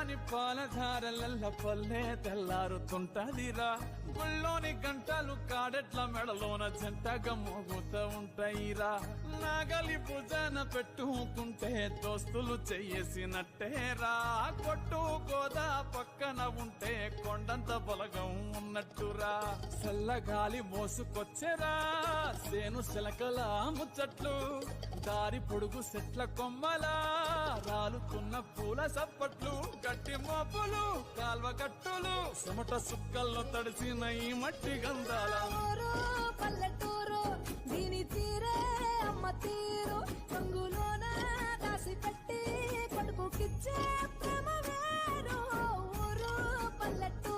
చల్లని పాలధారలల్ల పల్లె తెల్లారుతుంటదిరా గుళ్ళోని గంటలు కాడెట్ల మెడలోన జంటగా మోగుతూ ఉంటాయిరా నాగలి భుజాన పెట్టుకుంటే దోస్తులు చెయ్యేసినట్టేరా కొట్టు గోదా పక్కన ఉంటే కొండంత బలగం ఉన్నట్టురా చల్లగాలి మోసుకొచ్చెరా సేను శిలకల ముచ్చట్లు దారి పొడుగు చెట్ల కొమ్మలా రాలుతున్న పూల సప్పట్లు గట్టి మోపులు కాల్వ కట్టులు చెమట సుక్కల్లో తడిసిన ఈ మట్టి గంధాల పల్లెటూరు దీని తీరే అమ్మ తీరు రంగులోన దాసి పెట్టి కొడుకుకిచ్చే ప్రేమ వేరు ఊరు పల్లెటూరు